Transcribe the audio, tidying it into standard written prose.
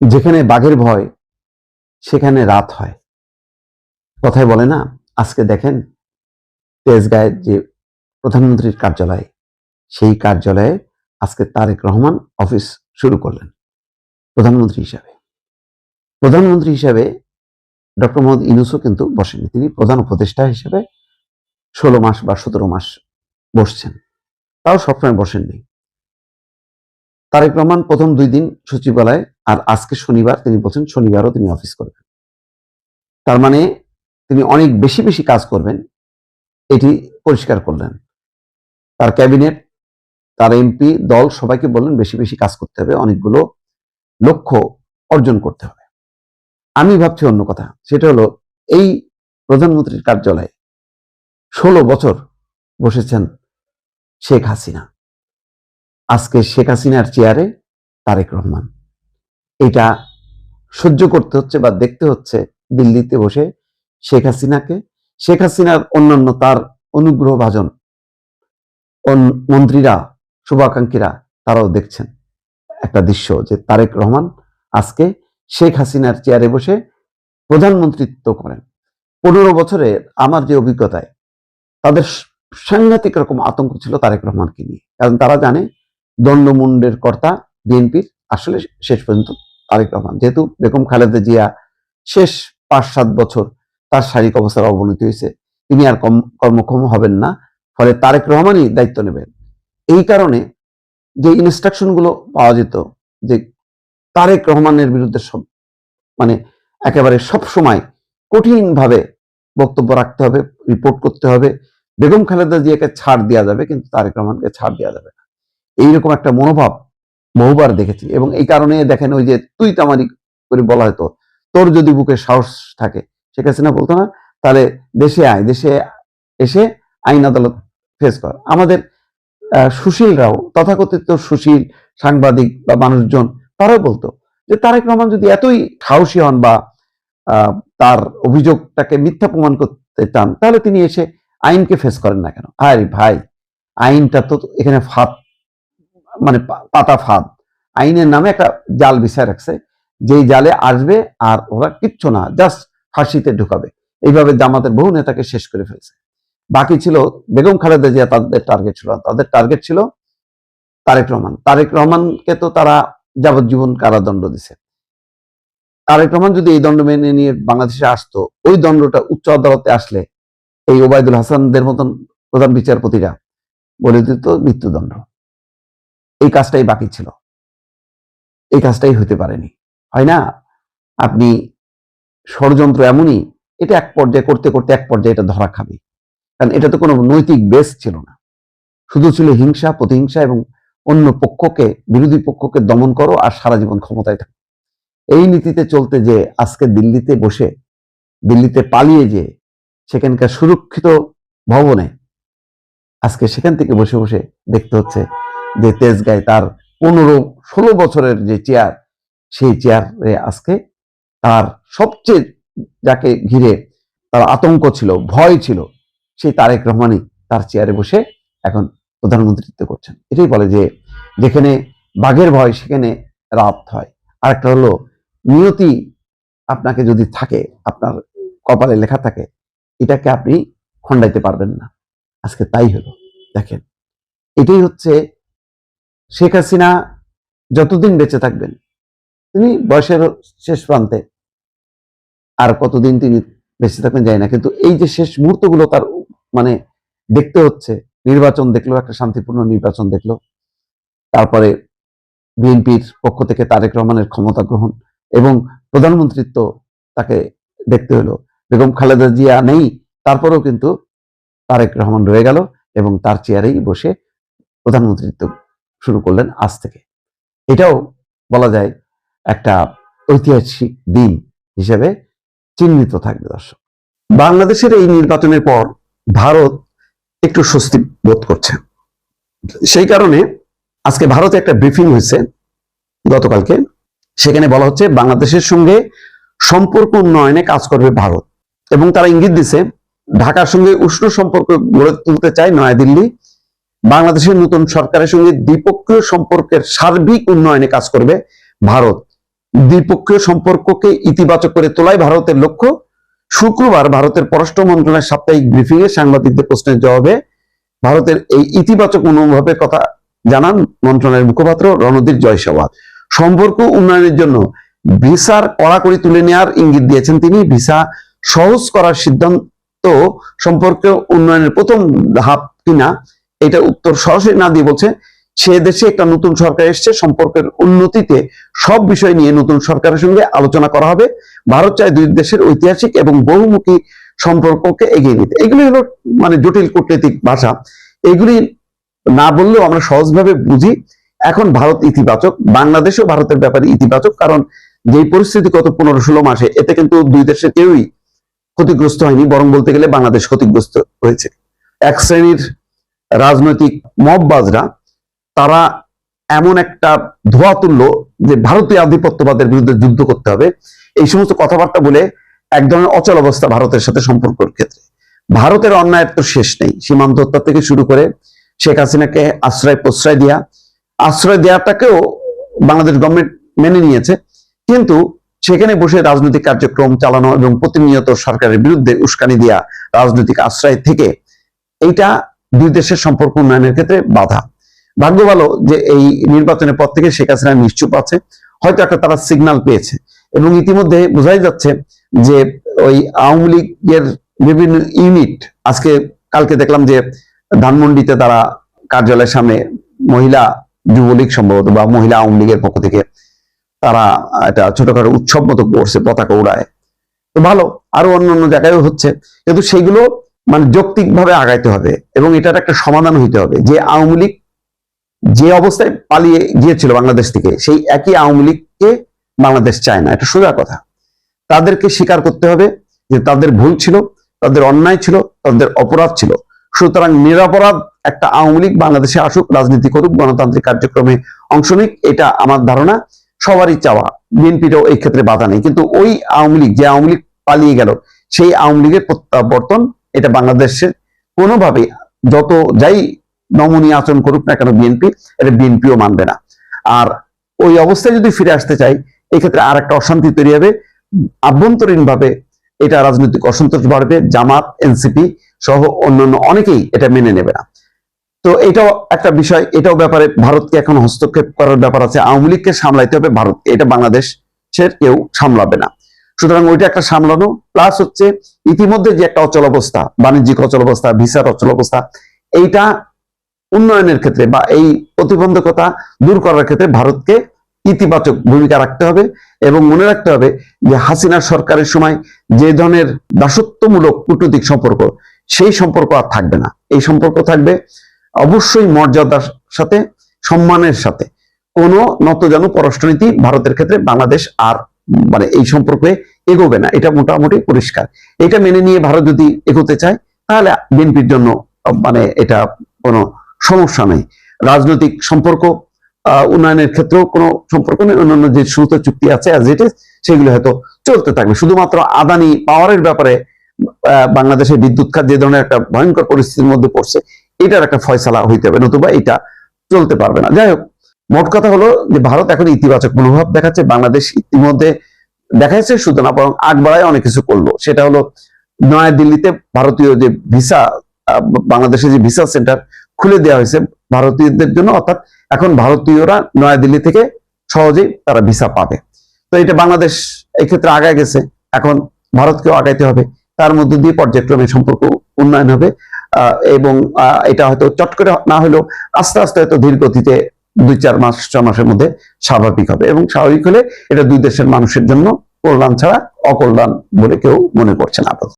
যেখানে বাঘের ভয় সেখানে রাত হয়, কথায় বলে না। আজকে দেখেন তেজগাঁয়ের যে প্রধানমন্ত্রীর কার্যালয়, সেই কার্যালয়ে আজকে তারেক রহমান অফিস শুরু করলেন প্রধানমন্ত্রী হিসাবে। প্রধানমন্ত্রী হিসাবে ডক্টর মোহাম্মদ ইউনূসও কিন্তু বসেননি, তিনি প্রধান উপদেষ্টা হিসেবে 16 মাস বা 17 মাস বসছেন, তাও সবসময় বসেননি। তারেক রহমান প্রথম 2 দিন সচিবালয়, আর আজকে শনিবার তিনি বলছেন শনিবারও তিনি অফিস করবেন। তার মানে তিনি অনেক বেশি বেশি কাজ করবেন, এটি পরিষ্কার করলেন। তার ক্যাবিনেট, তার এমপি দল সবাইকে বললেন বেশি বেশি কাজ করতে হবে, অনেকগুলো লক্ষ্য অর্জন করতে হবে। আমি ভাবছি অন্য কথা, সেটা হলো এই প্রধানমন্ত্রীর কার্যালয়ে 16 বছর বসেছেন শেখ হাসিনা, আজকে শেখ হাসিনার চেয়ারে তারেক রহমান। এটা সহ্য করতে হচ্ছে বা দেখতে হচ্ছে দিল্লিতে বসে শেখ হাসিনাকে, শেখ হাসিনার অন্যান্য তার অনুগ্রহ ভাজন মন্ত্রীরা, শুভাকাঙ্ক্ষীরা, তারাও দেখছেন একটা দৃশ্য যে তারেক রহমান আজকে শেখ হাসিনার চেয়ারে বসে প্রধানমন্ত্রিত্ব করেন। 15 বছরে আমার যে অভিজ্ঞতায়, তাদের সাংঘাতিক রকম আতঙ্ক ছিল তারেক রহমানকে নিয়ে, কারণ তারা জানে দণ্ডমুণ্ডের কর্তা বিএনপির আসলে শেষ পর্যন্ত তারেক রহমান। যেহেতু বেগম খালেদা জিয়া শেষ 5-7 বছর তার শারীরিক অবস্থার অবনতি হয়েছে, তিনি আর কর্মক্ষম হবেন না, ফলে তারেক রহমানই দায়িত্ব নেবেন। এই কারণে যে ইনস্ট্রাকশন গুলো পাওয়া যেত যে তারেক রহমানের বিরুদ্ধে সব মানে একেবারে সব সময় কঠিন ভাবে বক্তব্য রাখতে হবে, রিপোর্ট করতে হবে, বেগম খালেদা জিয়াকে ছাড় দেওয়া যাবে কিন্তু তারেক রহমানকে ছাড় দেওয়া যাবে না, এইরকম একটা মনোভাব বহুবার দেখেছি। এবং এই কারণে দেখেন ওই যে তুই তামারি করে বলা হতো, তোর যদি বুকে সাহস থাকে, শেখ হাসিনা বলতো না, তাহলে দেশে আয়, দেশে এসে আইন আদালত ফেস কর। আমাদের সুশীলরাও, তথাকথিত সুশীল সাংবাদিক বা মানুষজন, তারাও বলতো যে তারেক রহমান যদি এতই সাহসী হন বা তার অভিযোগটাকে মিথ্যা প্রমাণ করতে চান, তাহলে তিনি এসে আইনকে ফেস করেন না কেন? আরে ভাই, আইনটা তো এখানে ফাঁদ, মানে পাতা ফাঁদ, আইনের নামে একটা জাল বিছায় রাখছে, যেই জালে আসবে আর ওরা কিচ্ছু না, জাস্ট ফাঁসিতে ঢুকাবে। এইভাবে জামাতের বহু নেতাকে শেষ করে ফেলছে। বাকি ছিল বেগম খালেদা জিয়া, তাদের টার্গেট ছিল, তাদের টার্গেট ছিল তারেক রহমান। তারেক রহমানকে তো তারা যাবজ্জীবন কারাদণ্ড দিছে। তারেক রহমান যদি এই দণ্ড মেনে নিয়ে বাংলাদেশে আসতো, ওই দণ্ডটা উচ্চ আদালতে আসলে এই ওবায়দুল হাসানদের মতন প্রধান বিচারপতিরা বলে দিত মৃত্যুদণ্ড। এই কাজটাই বাকি ছিল, এই কাজটাই হতে পারেনি। হয় না, আপনি ষড়যন্ত্র এমনই, এটা এক পর্যায়ে করতে করতে এক পর্যায়ে এটা ধরা খাবে, কারণ এটা তো কোনো নৈতিক বেস ছিল না, শুধু ছিল হিংসা, প্রতিহিংসা এবং অন্য পক্ষকে, বিরোধী পক্ষকে দমন করো আর সারা জীবন ক্ষমতায় থাকো। এই নীতিতে চলতে যে আজকে দিল্লিতে বসে, দিল্লিতে পালিয়ে যে সেখানকার সুরক্ষিত ভবনে আজকে সেখান থেকে বসে বসে দেখতে হচ্ছে যে তেজগাঁয় তার 15-16 বছরের যে চেয়ার, সেই চেয়ারে আজকে তার সবচেয়ে যাকে ঘিরে তার আতঙ্ক ছিল, ভয় ছিল, সেই তারেক রহমানই তার চেয়ারে বসে এখন প্রধানমন্ত্রিত্ব করছেন। এটাই বলে যে যেখানে বাঘের ভয় সেখানে রাত হয়। আর একটা হলো নিয়তি আপনাকে যদি থাকে, আপনার কপালে লেখা থাকে, এটাকে আপনি খণ্ডাইতে পারবেন না। আজকে তাই হলো। দেখেন, এটাই হচ্ছে শেখ হাসিনা যতদিন বেঁচে থাকবেন, তিনি বয়সের শেষ প্রান্তে, আর কতদিন তিনি বেঁচে থাকবেন যায় না, কিন্তু এই যে শেষ মুহূর্তগুলো তার মানে দেখতে হচ্ছে, নির্বাচন দেখলো, একটা শান্তিপূর্ণ নির্বাচন দেখলো, তারপরে বিএনপির পক্ষ থেকে তারেক রহমানের ক্ষমতা গ্রহণ এবং প্রধানমন্ত্রিত্ব তাকে দেখতে হলো। বেগম খালেদা জিয়া নেই, তারপরেও কিন্তু তারেক রহমান রয়ে গেল এবং তার চেয়ারেই বসে প্রধানমন্ত্রিত্ব শুরু করলেন আজ থেকে। এটাও বলা যায় একটা ঐতিহাসিক দিন হিসেবে চিহ্নিত থাকবে। দর্শক, বাংলাদেশের এই নির্বাচনের পর ভারত একটু স্বস্তি বোধ করছে, সেই কারণে আজকে ভারতে একটা ব্রিফিং হয়েছে গতকালকে। সেখানে বলা হচ্ছে বাংলাদেশের সঙ্গে সম্পর্ক উন্নয়নে কাজ করবে ভারত, এবং তারা ইঙ্গিত দিচ্ছে ঢাকার সঙ্গে উষ্ণ সম্পর্ক গড়ে তুলতে চায় নয়াদিল্লি। বাংলাদেশের নতুন সরকারের সঙ্গে দ্বিপক্ষীয় সম্পর্কের সার্বিক উন্নয়নে কাজ করবে ভারত। দ্বিপক্ষীয় সম্পর্ককে ইতিবাচক করে তোলাই ভারতের লক্ষ্য। শুক্রবার ভারতের পররাষ্ট্র মন্ত্রণালয়ের সাপ্তাহিক ব্রিফিং এ সাংবাদিকদের প্রশ্নের জবাবে ভারতের এই ইতিবাচক মনোভাবের কথা জানান মন্ত্রণালয়ের মুখপাত্র রণধীর জয়সওয়াল। সম্পর্ক উন্নয়নের জন্য ভিসার কড়াকড়ি তুলে নেওয়ার ইঙ্গিত দিয়েছেন তিনি। ভিসা সহজ করার সিদ্ধান্ত সম্পর্ক উন্নয়নের প্রথম ধাপ কিনা এটা উত্তর সরাসরি না দিয়ে বলছে সে দেশে একটা নতুন সরকার এসছে, সম্পর্কের উন্নতিতে সব বিষয় নিয়ে নতুন সরকারের সঙ্গে আলোচনা করা হবে। ভারত চায় দুই দেশের ঐতিহাসিক এবং বহুমুখী সম্পর্ককে এগিয়ে নিতে। এগুলি হলো মানে জটিল কূটনৈতিক ভাষা, এগুলি না বললেও আমরা সহজভাবে বুঝি। এখন ভারত ইতিবাচক, বাংলাদেশও ভারতের ব্যাপারে ইতিবাচক, কারণ যেই পরিস্থিতি গত 15-16 মাসে এতে কিন্তু দুই দেশের কেউই ক্ষতিগ্রস্ত হয়নি, বরং বলতে গেলে বাংলাদেশ ক্ষতিগ্রস্ত হয়েছে। এক শ্রেণীর রাজনৈতিক মববাজরা তারা এমন একটা ধোঁয়া তুললো যে ভারতীয় আধিপত্যবাদের বিরুদ্ধে যুদ্ধ করতে হবে, এই সমস্ত কথাবার্তা বলে এক ধরনের অচল অবস্থা ভারতের সাথে সম্পর্কের ক্ষেত্রে। ভারতের অন্যায়ের তো শেষ নেই, সীমান্ত হত্যা থেকে শুরু করে শেখ হাসিনাকে আশ্রয় দেওয়াটাকেও বাংলাদেশ গভর্নমেন্ট মেনে নিয়েছে, কিন্তু সেখানে বসে রাজনৈতিক কার্যক্রম চালানো এবং প্রতিনিয়ত সরকারের বিরুদ্ধে উস্কানি দেওয়া রাজনৈতিক আশ্রয় থেকে এইটা দুই দেশের সম্পর্ক উন্নয়নের ক্ষেত্রে বাধা। ভাগ্য ভালো যে এই নির্বাচনের পর থেকে শেখ হাসিনা নিশ্চুপ আছে, হয়তো একটা তারা সিগন্যাল পেয়েছে, এবং ইতিমধ্যে বোঝাই যাচ্ছে যে ওই আওয়ামী লীগের বিভিন্ন ইউনিট কালকে দেখলাম যে ধানমন্ডিতে তারা কার্যালয়ের সামনে মহিলা যুবলীগ সম্ভবত বা মহিলা আওয়ামী লীগের পক্ষ থেকে তারা একটা ছোটখাটো উৎসব মতো করছে, পতাকা উড়ায়। তো ভালো, আরো অন্যান্য জায়গায়ও হচ্ছে, কিন্তু সেগুলো মানে যৌক্তিক ভাবে আগাইতে হবে এবং এটার একটা সমাধান হইতে হবে। যে আওয়ামী লীগ যে অবস্থায় পালিয়ে গিয়েছিল বাংলাদেশ থেকে, সেই একই আওয়ামী লীগকে বাংলাদেশ চায় না, এটা সোজা কথা। তাদেরকে স্বীকার করতে হবে যে তাদের ভুল ছিল, তাদের অন্যায় ছিল, তাদের অপরাধ ছিল। সুতরাং নিরপরাধ একটা আওয়ামী লীগ বাংলাদেশে আসুক, রাজনীতি করুক, গণতান্ত্রিক কার্যক্রমে অংশ নিক, এটা আমার ধারণা সবারই চাওয়া। বিএনপিরও এই ক্ষেত্রে বাধা নেই, কিন্তু ওই আওয়ামী লীগ যে আওয়ামী লীগ পালিয়ে গেল, সেই আওয়ামী লীগের প্রত্যাবর্তন এটা বাংলাদেশের কোনোভাবে যত যাই নমনীয় আচরণ করুক না কেন বিএনপি, এটা বিএনপিও মানবে না। আর ওই অবস্থায় যদি ফিরে আসতে চাই, এক্ষেত্রে আর একটা অশান্তি তৈরি হবে, আভ্যন্তরীণ ভাবে এটা রাজনৈতিক অসন্তোষ বাড়বে। জামাত, এনসিপি সহ অন্যান্য অনেকেই এটা মেনে নেবে না। তো এটাও একটা বিষয়, এটাও ব্যাপারে ভারতকে এখন হস্তক্ষেপ করার ব্যাপার আছে। আওয়ামী লীগকে সামলাইতে হবে ভারতকে, এটা বাংলাদেশের কেউ সামলাবে না। সুতরাং ওইটা একটা সামলানো, প্লাস হচ্ছে ইতিমধ্যে যে একটা অচল অবস্থা, বাণিজ্যিক অচল অবস্থা, ভিসার অচল অবস্থা, এইটা উন্নয়নের ক্ষেত্রে বা এই প্রতিবন্ধকতা দূর করার ক্ষেত্রে ভারতকে ইতিবাচক ভূমিকা রাখতে হবে। এবং মনে রাখতে হবে যে হাসিনা সরকারের সময় যে ধরনের দাসত্বমূলক কূটনৈতিক সম্পর্ক, সেই সম্পর্ক আর থাকবে না। এই সম্পর্ক থাকবে অবশ্যই মর্যাদার সাথে, সম্মানের সাথে। কোনো নতজানু পররাষ্ট্রনীতি ভারতের ক্ষেত্রে বাংলাদেশ আর মানে এই সম্পর্কে এগোবে না, এটা মোটামুটি পরিষ্কার। এটা মেনে নিয়ে ভারত যদি এগোতে চায়, তাহলে বিএনপির জন্য মানে এটা কোনো সমস্যা নেই। রাজনৈতিক সম্পর্ক উন্নয়নের ক্ষেত্রেও কোনো সম্পর্ক নেই, অন্যান্য যে সমস্ত চুক্তি আছে সেগুলো হয়তো চলতে থাকবে। শুধুমাত্র আদানি পাওয়ারের ব্যাপারে বাংলাদেশের বিদ্যুৎ খাত যে ধরনের একটা ভয়ঙ্কর পরিস্থিতির মধ্যে পড়ছে, এটার একটা ফয়সালা হইতে হবে, নতুবা এটা চলতে পারবে না। যাই হোক, মোট কথা হলো যে ভারত এখন ইতিবাচক মনোভাব দেখাচ্ছে। বাংলাদেশ ইতিমধ্যে দেখাচ্ছে শুধু না, বরং আগ বাড়ায় অনেক কিছু করলো। সেটা হলো নয়াদিল্লিতে ভারতীয় যে ভিসা, বাংলাদেশের যে ভিসা সেন্টার খুলে দেওয়া হয়েছে ভারতীয়দের জন্য, অর্থাৎ এখন ভারতীয়রা নয়াদিল্লি থেকে সহজেই তারা ভিসা পাবে। তো এটা বাংলাদেশ এই ক্ষেত্রে আগায় গেছে, এখন ভারতকেও আগাইতে হবে। তার মধ্যে দিয়ে পর্যায়ক্রমে সম্পর্ক উন্নয়ন হবে এবং এটা হয়তো চট করে না হলেও আস্তে আস্তে হয়তো ধীর গতিতে 2-4 মাস 6 মাসের মধ্যে স্বাভাবিক হবে। এবং স্বাভাবিক হলে এটা দুই দেশের মানুষের জন্য কল্যাণ ছাড়া অকল্যাণ বলে কেউ মনে করছে না।